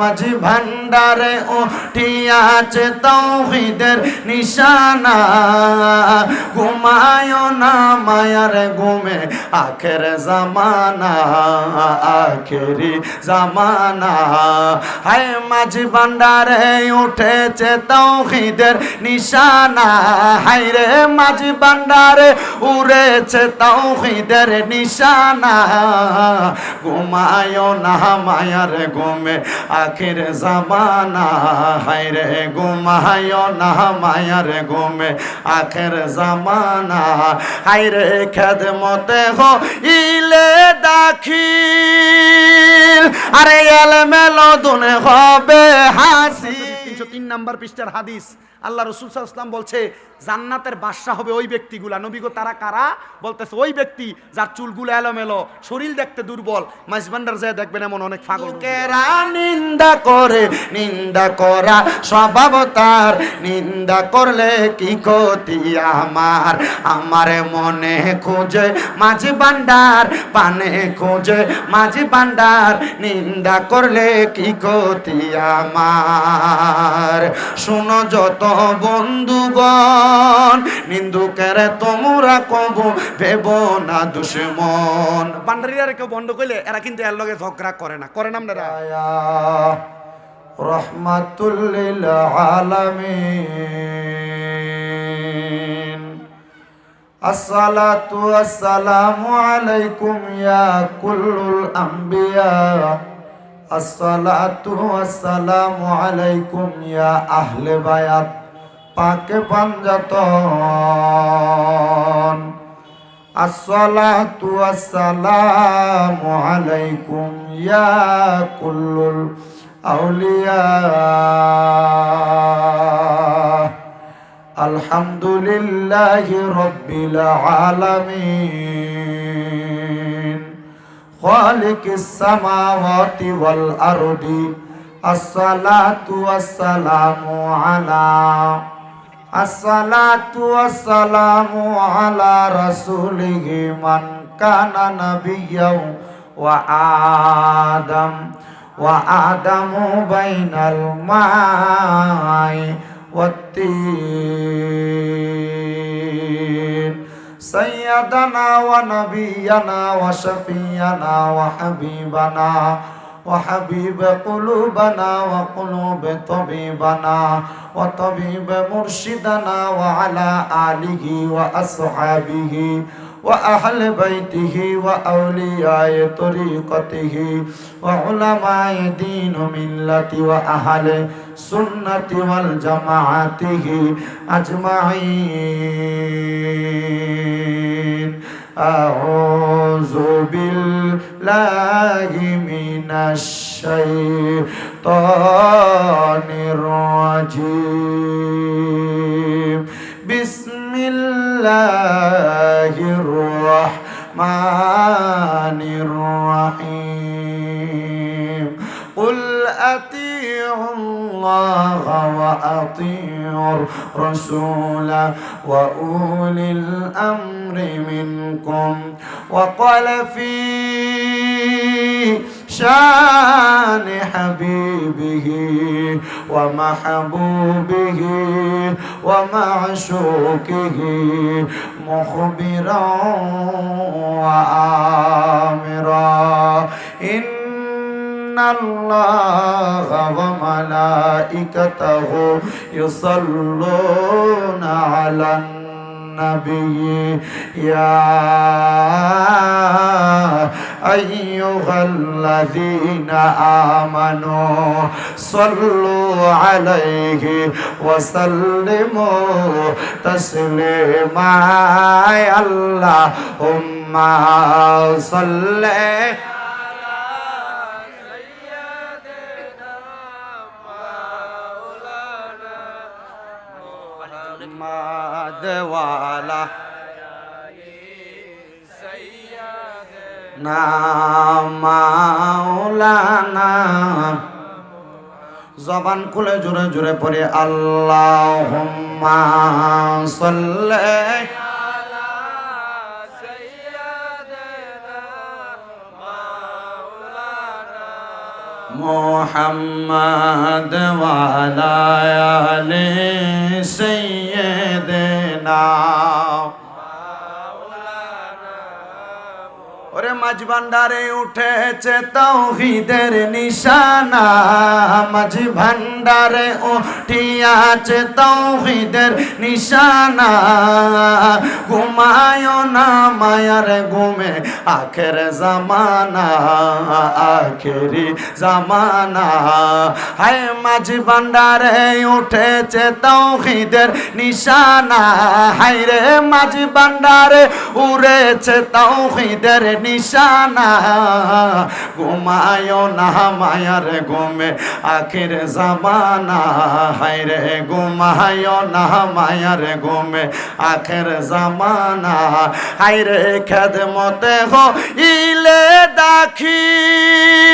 মাঝি ভান্ডারে উঠিয়াছে তাওহীদের নিশানা, ঘুমায় না মায়ার ঘুমে আখের জামানা, আখেরি জামানা। হায় মাঝি ভান্ডারে উঠেছে তাওহীদের নিশানা, হায় রে মাঝি ভান্ডারে উড়েছে তাওহীদের নিশানা, ঘুমায় না মায়ার ঘুমে আখির জামানা, হায়রে ঘুমায় না মায়ার ঘুমে আখির জামানা, হায়রে খেদমতে হইলে দাখিল, আরে এলমেলো দুনে হবে হাসিল। 303 নম্বর পৃষ্ঠার হাদিস। আল্লাহ রাসূল সাল্লাল্লাহু আলাইহি ওয়াসাল্লাম বলছে জান্নাতের বাদশা হবে ওই ব্যক্তিগুলা। নবী গো তারা কারা? বলতেছে ওই ব্যক্তি যার চুলগুলো এলোমেলো, শরীর দেখতে দুর্বল, মাঝ ভান্ডার যায় দেখবেন এমন অনেক পাগল লোকেরা নিন্দা করে, নিন্দা করা স্বভাব তার, নিন্দা করলে কি ক্ষতি আমার, আমার মনে খোঁজে মাঝ ভান্ডার, পানে খোঁজে মাঝ ভান্ডার, নিন্দা করলে কি ক্ষতি আমার। শুনো যত বন্ধুগণ, নিন্দুকের তোমরা কবু ভেব না দুশমন। ভান্ডারিরা কেউ বন্ধ করলে এরা কিন্তু এর লগে ঝগড়া করে না, করে না আপনারা? রহমাতুল লিল আলামিন। আসসালাতু ওয়াসসালামু আলাইকুম ইয়া কুল্লুল আম্বিয়া, আসসালাতু ওয়াসসালামু আলাইকুম ইয়া আহলে বায়াত পাকে পাঞ্জাতন, আসসালাতু ওয়াসসালামু আলাইকুম ইয়া কুল্লুল আউলিয়া। আলহামদুলিল্লাহি রাব্বিল আলামিন, খালিকিস সামাওয়াতি ওয়াল আরদি, আসসালাতু ওয়াসসালামু আলা, আসসালাতু ওয়াসসালামু আলা রাসূলিহি মান কানা নাবিয়্যাও ওয়া আদম, ওয়া আদামু বাইনাল মাই ওয়াত-তিন, সাইয়্যিদানা ওয়া নাবিয়্যানা ওয়া শাফিয়ানা ওয়া হাবিবানা وحبيب قلوبنا وقلوب طبيبنا وطبيب مرشدنا وعلى آله وأصحابه وأهل بيته وأولياء طريقته وعلماء دين ملة وأهل سنة والجماعته أجمعين. أعوذ بالله من الشيطان الرجيم. بسم الله الرحمن الرحيم. قل أطيعوا الله وأطيعوا الرسول وأولي الأمر منكم. وقال في شان حبيبه ومحبوبه ومعشوقه مخبرا وآمرا إن الله وملائكته يصلون على النبي يا أيها الذين آمنوا صلوا عليه وسلموا تسليما. اللهم صل দেওয়ালা না মাওলানা। জবান খুলে জোরে জোরে পড়ে আল্লাহুম্মা সাল্লি আলা সাইয়্যিদিনা মাওলানা মোহাম্মদ ওয়ালা আলে সাইয়্যিদিনা। ওরে মাঝ ভান্ডারে উঠেছে তাওহীদের নিশানা, মাঝ ভান্ডারে উঠিয়াছে তাওহীদের নিশানা। ঘুমায় না মায়ার ঘুমে আখের জামানা, আখেরি জামানা। হায় মাঝ ভান্ডারে উঠেছে তাওহীদের নিশানা, হায় রে মাঝ ভান্ডারে উড়েছে তাওহীদের নিশানা। ঘুমায় না মায়ার ঘুমে আখির জামানা, হায় রে ঘুমায় না মায়ার ঘুমে আখির জামানা। হায় রে খেদমতে হইলে দাখিল,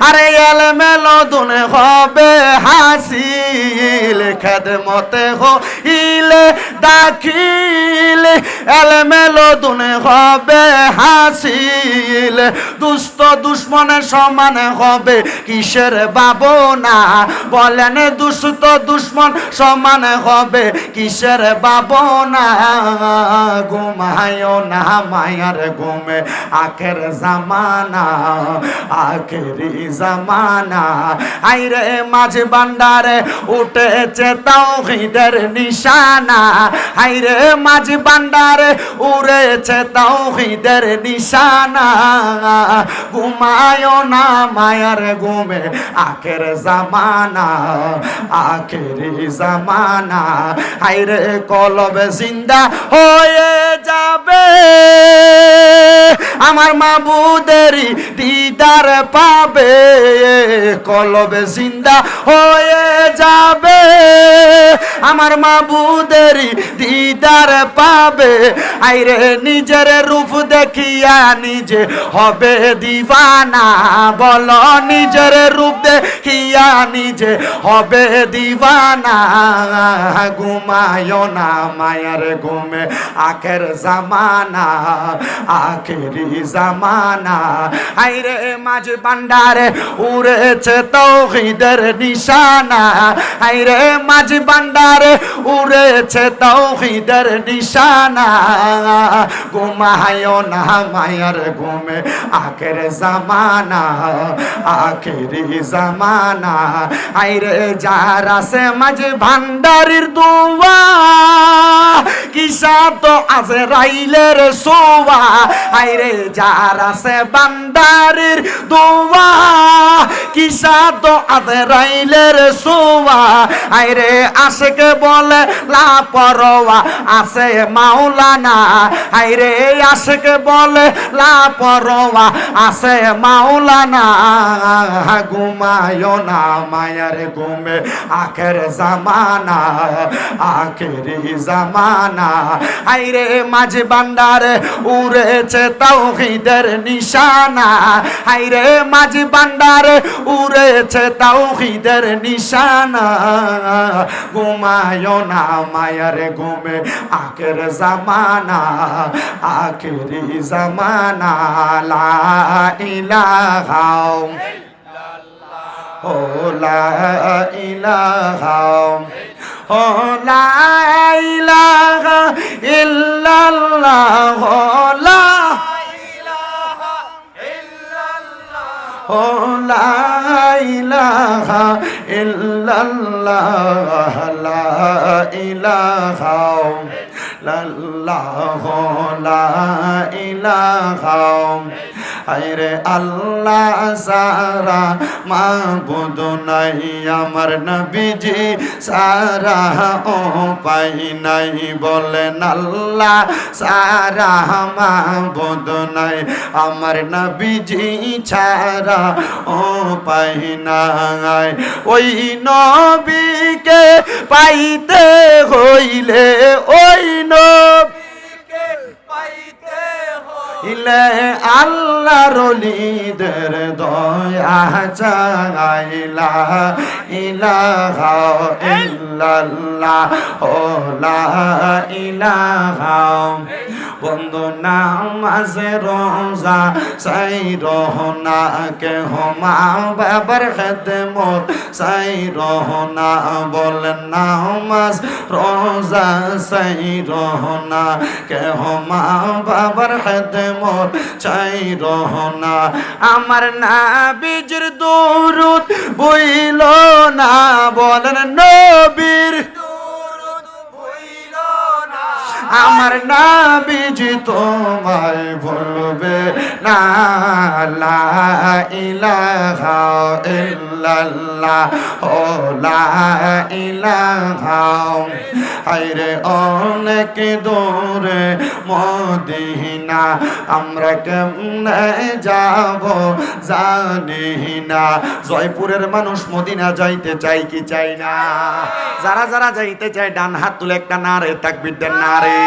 আরে এলমেলো দুনে হবে হাসিল। খেদমতে হইলে দাখিল, এলমেলো দুনে হবে হাসিল। দুষ্ট দুশ্মনের সমান হবে কিসের ভাবনা, বলেন দুষ্ট দুশ্মন সমান হবে কিসের ভাবনা। ঘুমায় না মায়ার ঘুমে আখের জামানা, আখেরি জামানা। আইরে মাঝ ভান্ডারে উঠেছে তাওহীদের নিশানা, আইরে মাঝ ভান্ডারে উড়েছে তাওহীদের নিশানা। ঘুমায় না মায়ার ঘুমে আখের জামানা, আখেরি জামানা। হায়রে কলবে জিন্দা হয়ে যাবে, আমার মাবুদেরই দিদার পাবে। কলবে জিন্দা হয়ে যাবে, আমার মাবুদেরই দিদার পাবে। আইরে নিজের রূপ দেখিয়া নিজে হবে দিওয়ানা, বলো নিজের রূপ দেখিয়া নিজে হবে দিওয়ানা। ঘুমায় না মায়ার ঘুমে আখের জামানা, আখেরি জামানা। আইরে মাঝ ভান্ডারে উড়েছে তাওহীদের নিশানা, আইরে মাঝ ভান্ডারে উড়েছে তাওহীদের নিশানা। ঘুমায় না মায়ার ঘুমে আখের জামানা, আখেরি জামানা। আইরে যারা সে মাঝ ভান্ডারির দোয়া, কিসা তো আজরাইলের সোয়া। আইরে যারা সে ভান্ডারির দোয়া, কিসা তো আজরাইলের সোয়া। আইরে আশেকে বলে লাপরোয়া আছে মাওলানা, আইরে আশেকে বলে লাপরোয়া আছে মাওলানা। ঘুমায় না মায়ার ঘুমে আখের জামানা, আখেরি জামানা। আইরে মাঝ ভান্ডারে উড়েছে তাওহীদের নিশানা, আইরে মাঝ ভান্ডারে উড়েছে তাওহীদের নিশানা। ঘুমায় না মায়ার ঘুমে আখের জামানা, আখেরি জামানা। লা ইলাহা ও লা ইলাহা ও লা ইলাহা ইল্লাল্লাহ, লা ইলাহা ইল্লাল্লাহ, ও লা ইলাহা ইল্লাল্লাহ, লা ইলাহা ইল্লাল্লাহ, লা ইলাহা। আরে আল্লাহ সারা মাবুদ নাই, আমার নবীজি সারা ও পাই নাই। বলেন আল্লাহ সারা মাবুদ নাই, আমার নবীজি ছাড়া ও পাই নাই। ওই নবীকে পাইতে হইলে, ওই নবীকে পাইতে হইলে আল্লাহর ওলিদের দয়া চাইলা। ইলাহা ইল্লাল্লাহ ও লা ইলাহা বন্ধু নামাজে রোজা সাই রহনা কেহ মা বাবার খেদমত সাই রহনা বলেন নামাজ রোজা সাই রহনা কেহ মা বাবার খেদমত চাই রহনা আমার নবীর দুরূদ বইল না বলেন নবীর আমার নবীজি তোমায় ভুলবে না লা ইলাহা ইল্লাল্লাহ ও লা ইলাহা হায়রে অনেক দূরে মদিনা আমরা কেমনে যাব জানি না জয়পুরের মানুষ মদিনা যাইতে চাই কি চাই না যারা যারা যাইতে চায় ডান হাত তুলে একটা নারে তাকবীর দেন নারে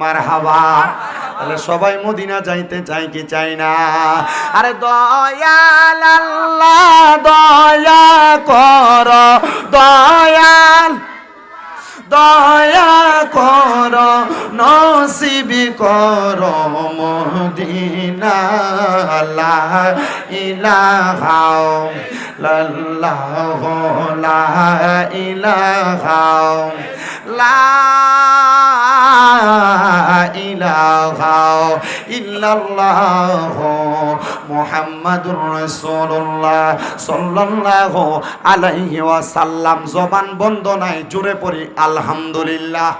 মারহাবা তাহলে সবাই মদিনা যাইতে চাই কি চাই না আরে দয়াল আল্লাহ দয়া কর দয়াল দয়া কর নসিব কর মদিনা লা ইলাহা ইল্লাল্লাহু লা ইলাহা লা ইলাহা ইল্লাল্লাহু মুহাম্মাদুর রাসূলুল্লাহ সাল্লাল্লাহু আলাইহি ওয়াসাল্লাম জবান বন্ধ নাই জোরে পড়ি আলহামদুলিল্লাহ।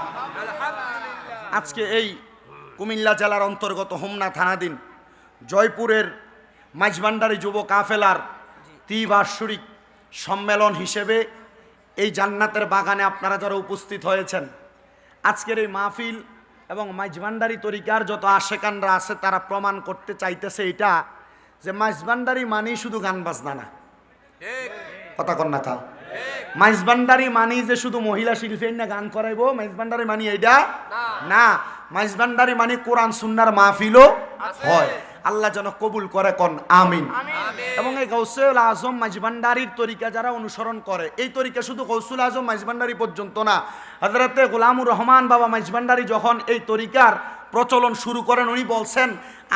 আজকে এই কুমিল্লা জেলার অন্তর্গত হোমনা থানাধীন জয়পুরের মাঝবান্ডারি যুব কাফেলার ত্রিবার্ষিক সম্মেলন হিসেবে এই জান্নাতের বাগানে আপনারা যারা উপস্থিত হয়েছেন আজকের এই মাহফিল এবং মাঝবান্ডারি তরিকার যত আশেকানরা আছে তারা প্রমাণ করতে চাইতেছে এটা যে মাঝবান্ডারি মানি শুধু গান বাজনা না কথা কন না তা মাঝবান্ডারি মানি যে শুধু মহিলা শিল্পী না গান করাইবো মাঝবান্ডারি মানি এইটা না মাঝবান্ডারি মানি কোরআন সুন্নাহর মাহফিলও হয় আল্লাহ যেন কবুল করে কোন আমিন। এবং এই গৌসুল আজম মাঝবান্ডারির তরিকা যারা অনুসরণ করে এই তরিকা শুধু গৌসুল আজম মাঝবান্ডারি পর্যন্ত না হযরতে গোলামুর রহমান বাবা মাঝবান্ডারি যখন এই তরিকার প্রচলন শুরু করেন উনি বলছেন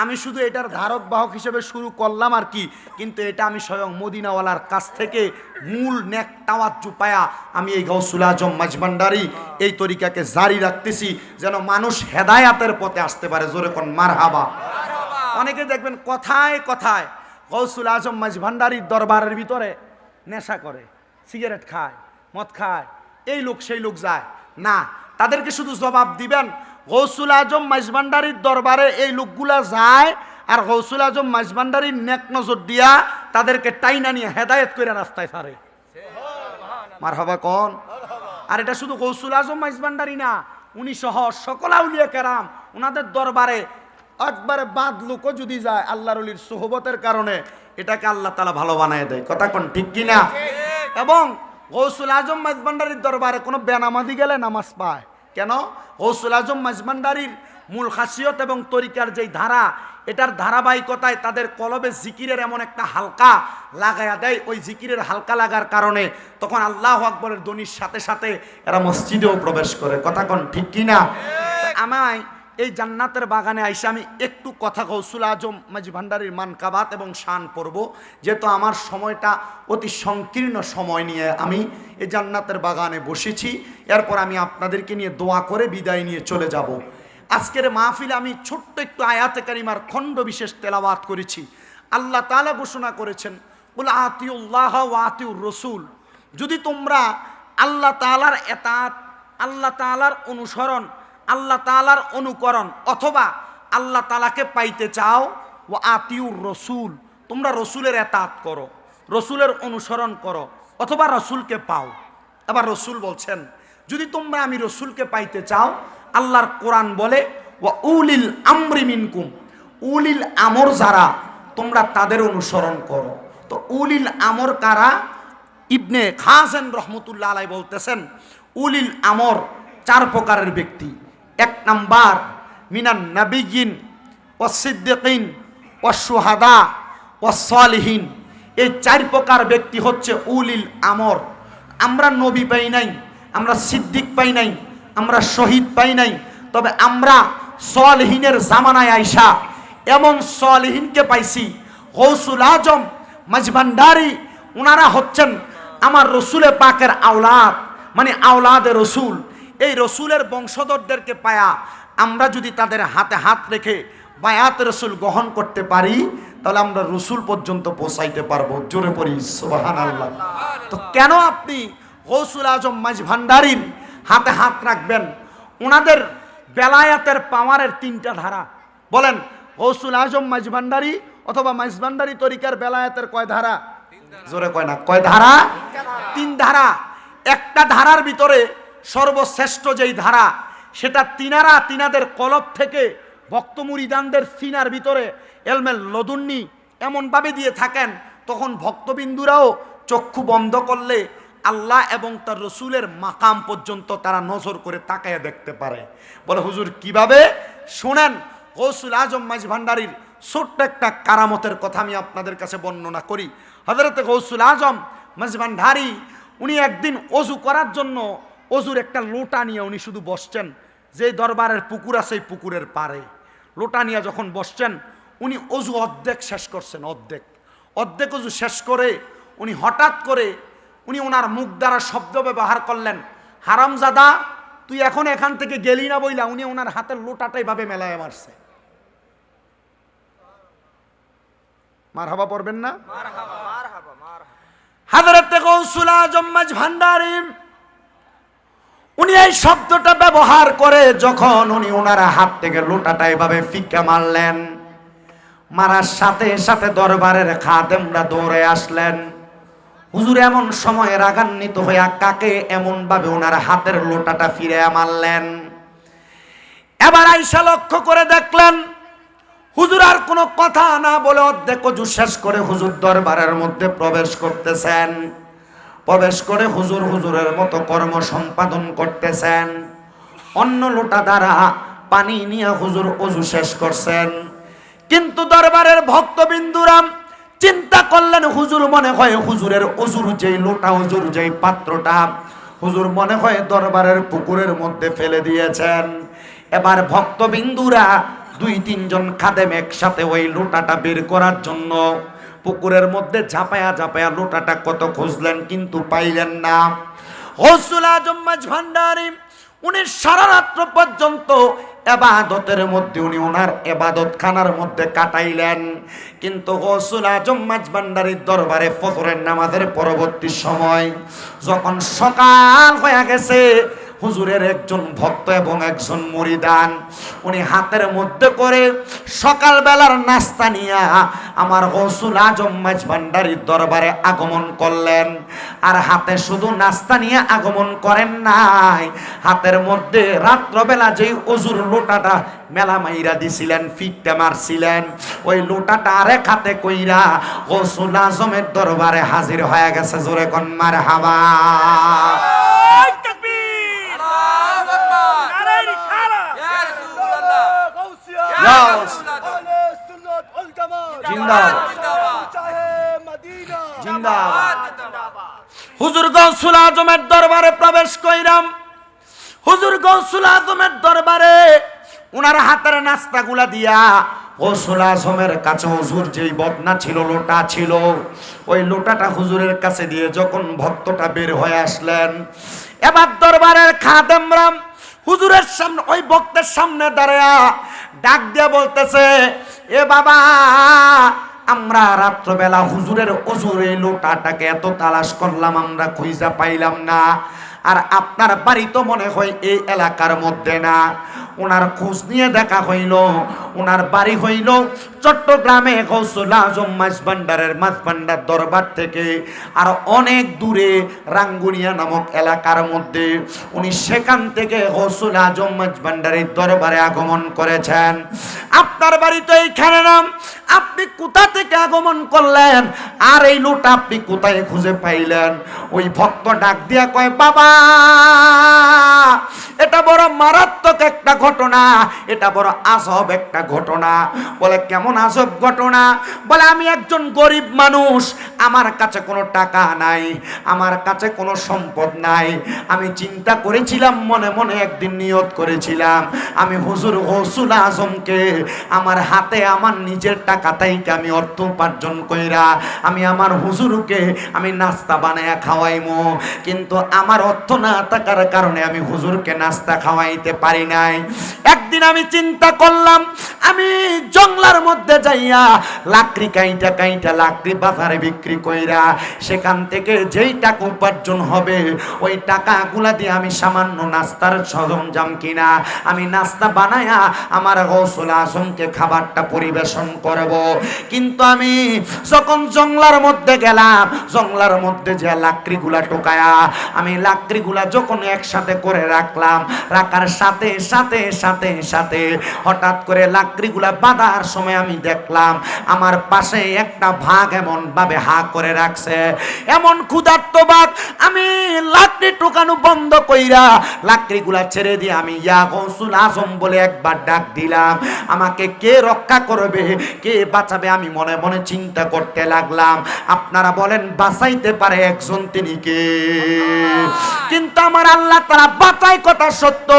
আমি শুধু এটার ধারক বাহক হিসেবে শুরু করলাম আর কি কিন্তু এটা আমি স্বয়ং মদিনাওয়ালার কাছ থেকে মূল নেক তাওয়াজ্জু পায়া আমি এই গৌসুল আজম মাঝবান্ডারি এই তরিকাকে জারি রাখতেছি যেন মানুষ হেদায়াতের পথে আসতে পারে জোরে কোন মারহাবা। অনেকে দেখবেন কথায় কথায় গৌসুল আজম মাঝভান্ডারির দরবারের ভিতরে নেশা করে সিগারেট খায় মদ খায় এই লোক সেই লোক যায় না তাদেরকে শুধু জবাব দিবেন গৌসুল আজম মাঝভান্ডারির দরবারে এই লোকগুলা যায় আর গৌসুল আজম মাঝভান্ডারির নেক নজর দিয়া তাদেরকে টাইনা নিয়ে হেদায়েত করে রাস্তায় ছাড়ে মারহাবা কোন। আর এটা শুধু গৌসুল আজম মাঝভান্ডারি না উনি সহ সকল আউলিয়া কেরাম ওনাদের দরবারে একবারে বাদ লোকও যদি যায় আল্লাহর ওলির সোহবতের কারণে এটাকে আল্লাহ তাআলা ভালো বানায় দেয় কথা কোন ঠিক কিনা। এবং গৌসুল আজম মাঝভান্ডারির দরবারে কোনো বেনামাজি গেলে নামাজ পায় কেন গৌসুল আজম মাঝভান্ডারির মূল খাসিয়ত এবং তরিকার যেই ধারা এটার ধারাবাহিকতায় তাদের কলবে জিকিরের এমন একটা হালকা লাগায়া দেয় ওই জিকিরের হালকা লাগার কারণে তখন আল্লাহু আকবরের ধ্বনির সাথে সাথে এরা মসজিদেও প্রবেশ করে কথা কোন ঠিক কিনা। আমায় এই জান্নাতের বাগানে আইসা আমি একটু কথা গৌসুল আজম মাঝভান্ডারির মানকাবাত এবং শান পড়ব যেহেতু আমার সময়টা অতি সংকীর্ণ সময় নিয়ে আমি এই জান্নাতের বাগানে বসেছি এরপর আমি আপনাদেরকে নিয়ে দোয়া করে বিদায় নিয়ে চলে যাব। আজকের মাহফিলে আমি ছোট্ট একটু আয়াতে কারিমার খণ্ড বিশেষ তেলাওয়াত করেছি। আল্লাহ তাআলা ঘোষণা করেছেন কুল আতিউল্লাহ ওয়া আতিউর রাসূল যদি তোমরা আল্লাহ তাআলার এতাত আল্লাহ তাআলার অনুসরণ আল্লাহ তাআলার অনুকরণ অথবা আল্লাহ তাআলাকে পাইতে চাও ও আতিউর রসুল তোমরা রসুলের এতাত করো রসুলের অনুসরণ করো অথবা রসুলকে পাও। আবার রসুল বলছেন যদি তোমরা আমি রসুলকে পাইতে চাও আল্লাহর কোরআন বলে ওয়া উলিল আমরি মিনকুম উলিল আমর যারা তোমরা তাদের অনুসরণ করো। তো উলিল আমর কারা ইবনে খাসেন রহমতুল্লাহ আলাই বলতেছেন উলিল আমর চার প্রকারের ব্যক্তি। এক নাম্বার মিনান নাবিয়িন ওয়াস সিদ্দিকিন ওয়াস শুহাদা ওয়াস সালিহিন এই 4 প্রকার ব্যক্তি হচ্ছে উলিল আমর। আমরা নবী পাই নাই, আমরা সিদ্দিক পাই নাই, আমরা শহীদ পাই নাই, তবে আমরা সালেহিনের জামানায় আইসা এমন সালেহিনকে পাইছি। গৌসুল আজম মাঝভান্ডারী, ওনারা হচ্ছেন আমার রসুলে পাকের আওলাদ, মানে আওলাদে রসুল। এই রসুলের বংশধরদেরকে পায়া আমরা যদি তাদের হাতে হাত রেখে বায়াত রসুল গ্রহণ করতে পারি, তাহলে আমরা রসুল পর্যন্ত পৌঁছাইতে পারবো। জোরে পড়ি সুবহানাল্লাহ। তো কেন আপনি গৌসুল আজম মাঝভান্ডারীর হাতে হাত রাখবেন? ওনাদের বেলায়াতের পাওয়ারের 3টা ধারা। বলেন, গৌসুল আজম মাঝভান্ডারী অথবা মাঝভান্ডারী তরিকার বেলায়াতের কয় ধারা? জোরে কয় না, কয় ধারা? 3 ধারা। একটা ধারার ভিতরে সর্বশ্রেষ্ঠ যেই ধারা, সেটা তিনাদের কলব থেকে ভক্ত মুরিদানদের সিনার ভিতরে এলমেল লদুন্নি এমনভাবে দিয়ে থাকেন, তখন ভক্তবিন্দুরাও চক্ষু বন্ধ করলে আল্লাহ এবং তার রসুলের মাকাম পর্যন্ত তারা নজর করে তাকায় দেখতে পারে। বলে হুজুর কিভাবে? শোনেন, গৌসুল আজম মাঝভান্ডারীর ছোট্ট একটা কারামতের কথা আমি আপনাদের কাছে বর্ণনা করি। হযরতে গৌসুল আজম মাঝভান্ডারী উনি একদিন অজু করার জন্য অজুর একটা লোটা নিয়ে উনি শুধু বসছেন। যে দরবারের পুকুর আছে এই পুকুরের পাড়ে লোটা নিয়ে যখন বসছেন, উনি অজু অর্ধেক শেষ করছেন। অর্ধেক অজু শেষ করে উনি হঠাৎ করে ওনার মুখ দ্বারা শব্দ ব্যবহার করলেন, হারামজাদা তুই এখন এখান থেকে গেলি না বইলা। উনি ওনার হাতের লোটাটাই ভাবে মেলায় মারছে। মারহাবা পড়বেন না? হযরতে গৌসুল আজম মাঝভান্ডারী উনি এই শব্দটা ব্যবহার করে যখন উনি ওনার হাত থেকে লোটাটা এভাবে ফিক্কা মারলেন, মারার সাথে সাথে দরবারের খাদেমরা দৌড়ে আসলেন। হুজুর এমন সময় রাগান্বিত হইয়া কাকে এমন ভাবে ওনার হাতের লোটাটা ফিরে মারলেন। এবার আইসা লক্ষ্য করে দেখলেন হুজুর আর কোনো কথা না বলে অর্ধেক ওযু শেষ করে হুজুর দরবারের মধ্যে প্রবেশ করতেছেন। প্রবেশ করে হুজুরের মতো কর্ম সম্পাদন করতেছেন। অন্য লোটা দ্বারা পানি নিয়ে হুজুর ওযু শেষ করছেন। কিন্তু দরবারের ভক্তবিন্দুরা চিন্তা করলেন, হুজুর মনে হয় হুজুরের ওযুর যেই লোটা, ওযুর যেই পাত্রটা হুজুর মনে হয় দরবারের পুকুরের মধ্যে ফেলে দিয়েছেন। এবার ভক্তবিন্দুরা 2-3 জন খাদেম একসাথে ওই লোটাটা বের করার জন্য পুকুরের মধ্যে ঝাঁপায়া লোটাটা কত খুঁজলেন, কিন্তু পাইলেন না। গৌসুল আজম মাঝভান্ডারী উনি সারা রাত্র পর্যন্ত ইবাদতের মধ্যে উনি ওনার ইবাদত খানার মধ্যে কাটাইলেন। কিন্তু গৌসুল আজম মাঝভান্ডারীর দরবারে ফজরের নামাজের পরবর্তী সময় যখন সকাল হয়ে গেছে, হুজুরের একজন ভক্ত এবং একজন মুরিদান উনি হাতের মধ্যে করে সকালবেলার নাস্তা নিয়ে আমার গৌসুল আজম মাঝভান্ডারীর দরবারে আগমন করলেন। আর হাতে শুধু নাস্তা নিয়ে আগমন করেন নাই, হাতের মধ্যে রাত্রবেলা যেই ওযুর লোটাটা মেলা মাইরা দিছিলেন, ফিটটা মারছিলেন, ওই লোটাটা আরেক হাতে কইরা গৌসুল আজমের দরবারে হাজির হয়ে গেছে। জোরে কোন মারহাবা। হুজুর গৌসুল আজমের দরবারে প্রবেশ কইরাম। হুজুর গৌসুল আজমের দরবারে ওনার হাতের নাস্তাগুলা দিয়া গৌসুল আজমের কাছে হুজুর যেই বদনা ছিল, লোটা ছিল, ওই লোটাটা হুজুরের কাছে দিয়ে যখন ভক্তটা বের হয়ে আসলেন, এবার দরবারের খাদেমরা হুজুরের সামনে ওই ভক্তের সামনে দাঁড়ায়া ডাক দিয়া বলতেছে, এ বাবা, আমরা রাত্রবেলা হুজুরের ওযুর এই লোটাটাকে এত তালাশ করলাম, আমরা খুঁজা পাইলাম না। আর আপনার বাড়ি তো মনে হয় এই এলাকার মধ্যে না। ওনার খোঁজ নিয়ে দেখা হইল, ওনার বাড়ি হইল চট্টগ্রামে গৌসুল আজম মাঝভান্ডারের মাঝভান্ডার দরবার থেকে আর অনেক দূরে রাঙ্গুনিয়া নামক এলাকার মধ্যে। উনি সেখান থেকে গৌসুল আজম মাঝভান্ডারের দরবারে আগমন করেছেন। আপনার বাড়ি তো এইখানে নাম, আপনি কোথা থেকে আগমন করলেন আর এই লোটা আপনি কোথায় খুঁজে পাইলেন? ওই ভক্ত ডাক দিয়া কয়, বাবা এটা বড় মারাত্মক একটা ঘটনা, এটা বড় আজব একটা ঘটনা। বলে কেমন আজব ঘটনা? বলে আমি একজন গরিব মানুষ, আমার কাছে কোনো টাকা নাই, আমার কাছে কোনো সম্পদ নাই। আমি চিন্তা করেছিলাম, মনে মনে একদিন নিয়ত করেছিলাম, আমি হুজুর গৌসুল আজমকে আমার হাতে আমার নিজের টাকা থেকে আমি অর্থ উপার্জন কইরা আমি আমার হুজুরকে আমি নাস্তা বানায়া খাওয়াইমু। কিন্তু আমার অর্থ না থাকার কারণে আমি হুজুরকে নাস্তা খাওয়াইতে পারি নাই। একদিন আমি চিন্তা করলাম, আমি জঙ্গলার মধ্যে যাইয়া লাকড়ি কাইটা কাইটা লাকড়ি বাজারে বিক্রি কইরা সেখান থেকে যেই টাকা উপার্জন হবে ওই টাকাগুলা দিয়ে আমি সামান্য নাস্তার সরঞ্জাম কিনা আমি নাস্তা বানায়া আমার গৌসুল আজমকে খাবারটা পরিবেশন করব। কিন্তু আমি যখন জঙ্গলার মধ্যে গেলাম, জঙ্গলার মধ্যে যে লাকড়িগুলা টোকায়া আমি লাকড়িগুলা যখন একসাথে করে রাখলাম, রাখার সাথে সাথে সাথে সাথে হঠাৎ করে লাকড়িগুলা বাঁধার সময় আমি দেখলাম আমার পাশে একটা ভাগ এমন ভাবে হা করে রাখছে, এমন ক্ষুধার্ত ভাগ। আমি লাকড়ি টোকানো বন্ধ কইরা লাকড়িগুলা ছেড়ে দিয়ে আমি ইয়া গৌসুল আজম বলে একবার ডাক দিলাম। আমাকে কে রক্ষা করবে, কে বাঁচাবে আমি মনে মনে চিন্তা করতে লাগলাম। আপনারা বলেন বাঁচাইতে পারে একজন, তিনি কে? কিন্তু আমার আল্লাহ তারা বাঁচায় কথা সত্য,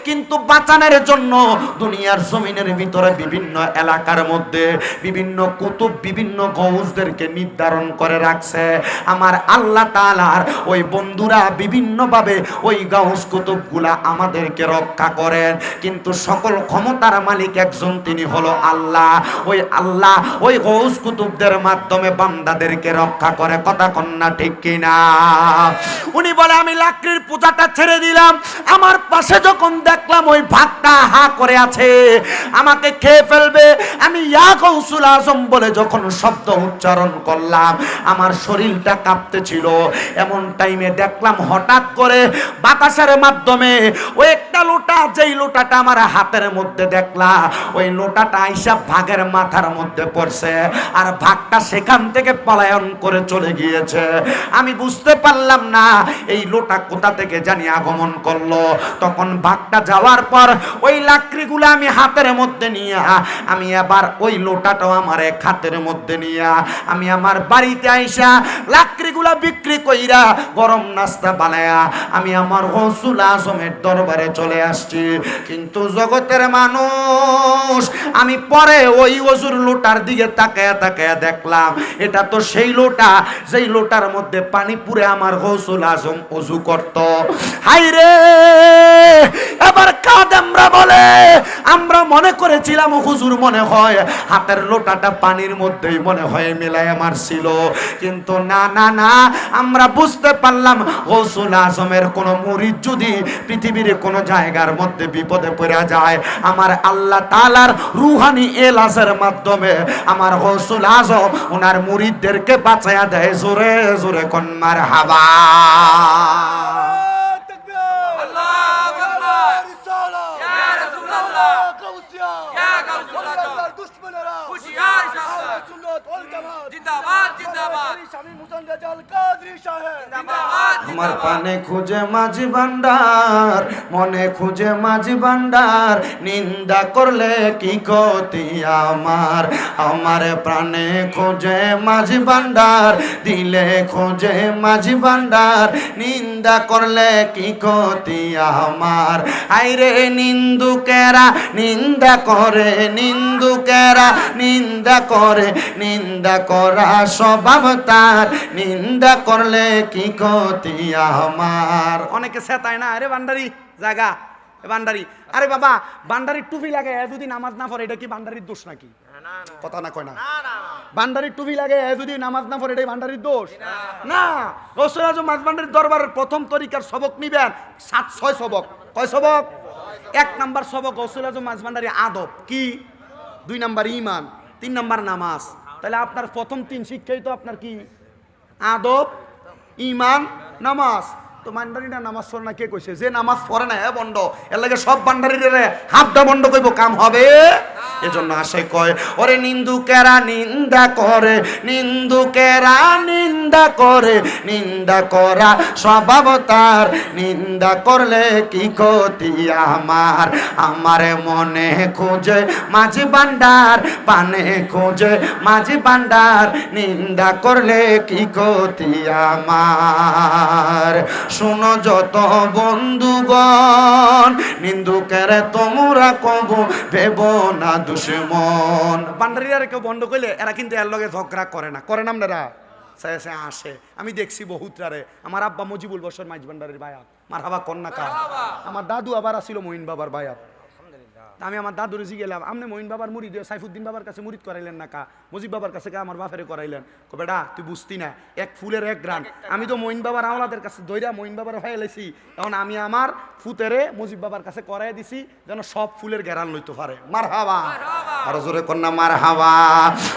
কিন্তু বাঁচানোর জন্য দুনিয়ার জমিনের ভিতরে বিভিন্ন এলাকার মধ্যে বিভিন্ন কুতুব বিভিন্ন গৌসদেরকে নির্ধারণ করে রাখছে। আমার আল্লাহ তাআলার ওই বন্ধুরা বিভিন্নভাবে ওই গাউস কুতুবগুলা আমাদেরকে রক্ষা করেন, কিন্তু সকল ক্ষমতার মালিক একজন, তিনি হলো আল্লাহ। ওই আল্লাহ ওই গৌস কুতুবদের মাধ্যমে বান্দাদেরকে রক্ষা করে। কথা কন্যা ঠিক কিনা? উনি বলে আমি লাকড়ির পূজাটা ছেড়ে দিলাম, আমার পাশে যখন দেখলাম ওই ভাগটা হা করে আছে, আমাকে খেয়ে ফেলবে, আমি ইয়া গৌসুল আজম বলে যখন শব্দ উচ্চারণ করলাম আমার শরীরটা কাঁপতেছিল। এমন টাইমে দেখলাম হঠাৎ করে বাতাসের মাধ্যমে ওই একটা লোটা, যেই লোটাটা আমার হাতের মধ্যে দেখলাম ওই লোটাটা আইসা ভাগের মাথার মধ্যে পড়ছে, আর ভাগটা সেখান থেকে পলায়ন করে চলে গিয়েছে। আমি বুঝতে পারলাম না এই লোটা কোথা থেকে জানি আগমন করলো। তখন ভাগটা যাওয়ার পর ওই লাকড়িগুলো আমি হাতের মধ্যে নিয়ে আমি আবার ওই লোটাটাও আমার এক হাতের মধ্যে নিয়ে আমি আমার বাড়িতে আইসা লাকড়িগুলা বিক্রি কইরা গরম নাস্তা বানায়া আমি আমার গৌসুল আজমের দরবারে চলে আসছি। কিন্তু জগতের মানুষ, আমি পরে ওই ওজুর লোটার দিকে তাকায়া তাকায়া দেখলাম এটা তো সেই লোটা যেই লোটার মধ্যে পানি পুরে আমার গৌসুল আজম ওযু করত। হাই রে, এবার খাদেমরা বলে আমরা মনে করেছিলাম হুজুর মনে হয় হাতের লোটাটা পানির মধ্যেই মনে হয় মিলায় মারছিল, কিন্তু না না না, আমরা বুঝতে পারলাম গৌসুল আজমের কোন মুরিদ যদি পৃথিবীর কোন জায়গার মধ্যে বিপদে পড়ে যায়, আমার আল্লাহ তাআলার রুহানি এলাজের মাধ্যমে আমার গৌসুল আজম ওনার মুরিদদেরকে বাঁচায়া দেয়। জোরে জোরে কোন মারহাবা। আমার পানে খুঁজে মাঝি ভান্ডার, মনে খুঁজে মাঝি ভান্ডার, নিন্দা করলে কি ক্ষতি আমার। আমার প্রাণে খুঁজে মাঝি ভান্ডার, দিলে খুঁজে মাঝি ভান্ডার, নিন্দা করলে কি ক্ষতি আমার। আইরে নিন্দুকেরা নিন্দা করে, নিন্দুকেরা নিন্দা করে, নিন্দা করা স্বভাব তার, নিন্দা করলে কি ক্ষতি আমার। অনেকে সেতায় না, আরে ভান্ডারি জায়গা ভান্ডারি, আরে বাবা ভান্ডারির টুপি লাগে যদি নামাজ না পড়ে এটা কি ভান্ডারির দোষ নাকি? কথা না কয় না, ভান্ডারির টুপি লাগে যদি নামাজ না পড়ে এটাই ভান্ডারির দোষ না। গৌসুল আজম মাঝ ভান্ডারির দরবারের প্রথম তরিকার সবক নিবেন 7-6 সবক। কয় সবক? 1 নাম্বার সবক গৌসুল আজম মাঝ ভান্ডারি আদব কি, 2 নাম্বার ঈমান, 3 নাম্বার নামাজ। তাহলে আপনার প্রথম 3 শিক্ষাই তো আপনার কি? আদব, ঈমান, নামাজ। তো ভান্ডারিরা নামাজ পড়ে না কে কইছে? যে নামাজ পড়ে না হ্যাঁ বন্ড, এর লাগে সব ভান্ডারিরে হাফটা বন্ড কইব, কাম হবে এজন্য আসে কয় ওরে নিন্দুকেরা নিন্দা করে, নিন্দুকেরা নিন্দা করে, নিন্দা করা স্বভাব তার, নিন্দা করলে কি ক্ষতি আমার। আমার মনে খোঁজে মাঝি ভান্ডার, পানে খোঁজে মাঝি ভান্ডার, নিন্দা করলে কি ক্ষতি আমার। শুনো যত বন্ধুগণ, নিন্দুকের তোমরা কব ভেব না দুশ্মন। ভান্ডারিরা কেউ বন্ধ করলে এরা কিন্তু এর লগে ঝগড়া করে না, করে না আপনারা? সে আসে, আমি দেখছি বহুতরারে। আমার আব্বা মজিবুল বসর মাইজ ভান্ডারির বায়াত, মার হাবা কন্যা কা। আমার দাদু আবার আসিল মঈন বাবার বায়াত। আমি আমার দাদুরে জিগেলাম, আপনি মঈন বাবার মুরিদ সাইফুদ্দিন বাবার কাছে মুরিদ করাইলেন না কা? মুজিব বাবার কাছে আমার বাপেরে করাইলেন। বেটা তুই বুঝতি না, এক ফুলের এক গ্রান। আমি তো মঈন বাবার আমলাদের কাছে দইরা মঈন বাবার হয়ে এলেছি, এখন আমি আমার ফুতেরে মুজিব বাবার কাছে করাই দিছি যেন সব ফুলের গ্যারান লইতে পারে। মার হাবা, আরো জোরে কন্যা মার হাবা।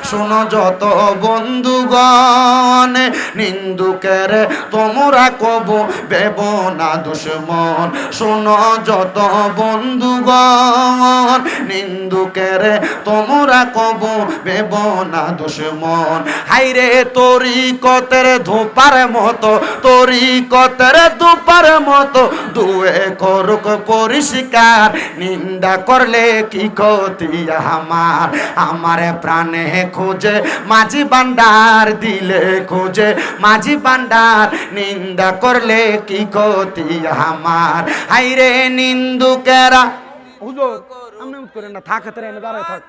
শোনো যত বন্ধুগণ, নিন্দুকের তোমরা কব বেব না দুশ্মন। শোনো যত বন্ধুগণ, নিন্দুকের তোমরা কব বেব না দুশ্মন। হাইরে তরিকতের ধোপার মতো, তরিকতের ধোপার মতো দুয়ে করুক পরিষ্কার, নিন্দা করলে কি ক্ষতি আমার। আমার প্রাণে খোঁজে মাঝি ভান্ডার, দিলে খোঁজে মাঝি ভান্ডার, নিন্দা করলে কি ক্ষতি আমার। হাইরে নিন্দুকেরা, হুজুর আমনে উঠ করেন না, থাক হাতে এনে দাঁড়ায় থাক।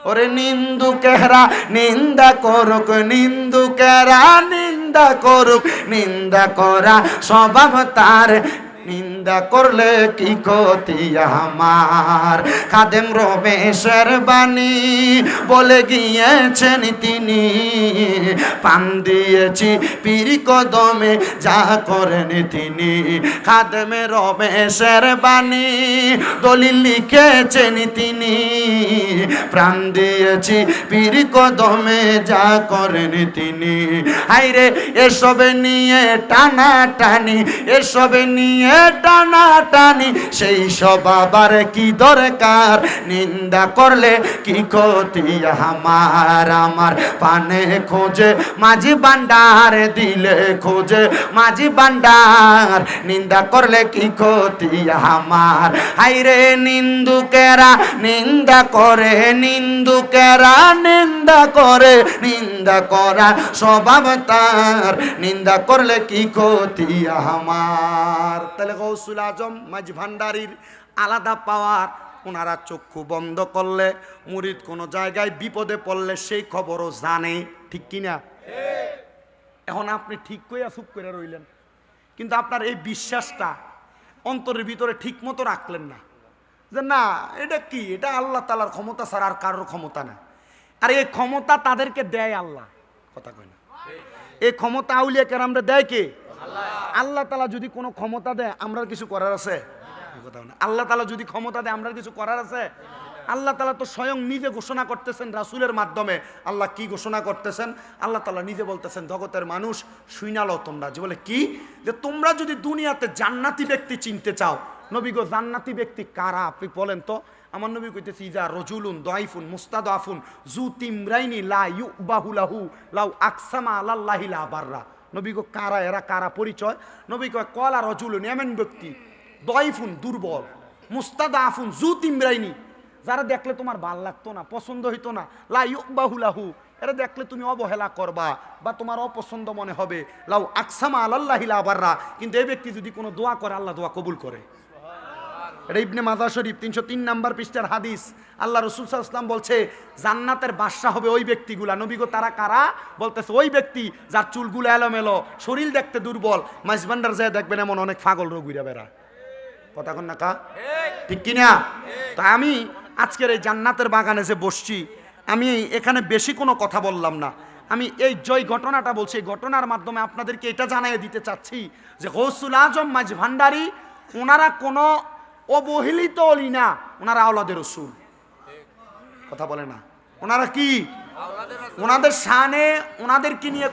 ওরে নিন্দুকেরা নিন্দা করুক, নিন্দুকেরা নিন্দা করুক, নিন্দা করা স্বভাব তার, নিন্দা করলে কি ক্ষতি আমার। খাদেম রমেশের বাণী বলে গিয়েছেন তিনি, পান দিয়েছি পীর কদমে যা করেন তিনি। খাদেম রমেশের বাণী দলিল লিখেছেন তিনি, প্রাণ দিয়েছি পীর কদমে যা করেন তিনি। হাইরে এসব নিয়ে টানা টানি, এসব নিয়ে টানা টানি, সেই সব আবার কি দরকার, নিন্দা করলে কি ক্ষতি আমার। আমার পানে খোঁজে মাঝি ভান্ডার, দিলে খোঁজে মাঝি ভান্ডার, নিন্দা করলে কি ক্ষতি আমার। হাইরে নিন্দুকেরা নিন্দা করে, নিন্দুকেরা নিন্দা করে, নিন্দা করা স্বভাব তার, নিন্দা করলে কি ক্ষতি আমার। তাহলে গৌসুল আজম মাঝ ভান্ডারির আলাদা পাওয়ার, ওনারা চক্ষু বন্ধ করলে মুরিদ কোনো জায়গায় বিপদে পড়লে সেই খবরও জানে, ঠিক কিনা? এখন আপনি ঠিক কইয়া চুপ করে রইলেন, কিন্তু আপনার এই বিশ্বাসটা অন্তরের ভিতরে ঠিক মতো রাখলেন না, যে না এটা কি, এটা আল্লাহ তাআলার ক্ষমতা ছাড়া আর কারোর ক্ষমতা না। আর এই ক্ষমতা তাদেরকে দেয় আল্লাহ, কথা কয় না? এই ক্ষমতা আউলিয়া কেরামরা দেয় কে? আল্লাহ তাআলা যদি কোনো ক্ষমতা দেয় আমরা কিছু করার আছে? আল্লাহ তাআলা যদি ক্ষমতা দেয় আমরা কিছু করার আছে? আল্লাহ তাআলা তো স্বয়ং নিজে ঘোষণা করতেছেন রাসূলের মাধ্যমে। আল্লাহ কি ঘোষণা করতেছেন? আল্লাহ তাআলা নিজে বলতেছেন, জগতের মানুষ শুইনালো তোমরা, যে বলে কি, যে তোমরা যদি দুনিয়াতে জান্নাতি ব্যক্তি চিনতে চাও, নবী গো জান্নাতি ব্যক্তি কারা আপনি বলেন তো? আমার নবী কইতেছি, ইজা রজুলুন দাইফুন মুস্তাদাফুন জু তিমরাইনি লা ইউবাহু লাহু লাউ আকসামা আলাল্লাহি লা বাররা। নবী গো কারা এরা, কারা পরিচয়? নবী কয় কলা রজুলুন, এমন ব্যক্তি, দাইফুন দুর্বল, মুস্তাদাফুন জু তিমরাইনি, যারা দেখলে তোমার ভাল লাগতো না, পছন্দ হইতো না, লা ইউবাহু লাহু, এরা দেখলে তুমি অবহেলা করবা বা তোমার অপছন্দ মনে হবে, লাউ আকসামা আলাল্লাহি লা বাররা, কিন্তু এই ব্যক্তি যদি কোনো দোয়া করে আল্লাহ দোয়া কবুল করে। এটা ইবনে মাজাহ শরীফ 303 নম্বর পৃষ্ঠার হাদিস। আল্লাহ রাসূল সাল্লাল্লাহু আলাইহি ওয়াসাল্লাম বলছে জান্নাতের বাদশা হবে ওই ব্যক্তিগুলা। নবী গো তারা কারা? বলতেছে ওই ব্যক্তি যার চুলগুলো এলোমেলো, শরীর দেখতে দুর্বল, মাইজ ভান্ডার যায় দেখবেন এমন অনেক পাগল রোগ ঘুরে বেড়ায়, কথা কন না কা, ঠিক কিনা? তা আমি আজকের এই জান্নাতের বাগানে যে বসছি, আমি এখানে বেশি কোনো কথা বললাম না, আমি এই জয় ঘটনাটা বলছি। এই ঘটনার মাধ্যমে আপনাদেরকে এটা জানিয়ে দিতে চাচ্ছি যে গৌসুল আজম মাইজ ভান্ডারী ওনারা কোনো অবহেলিত অলি না, ওনারা আওলাদের রাসূল, কথা বলে না? ওনারা কি? ওনাদের শানে, ওনাদেরকে নিয়ে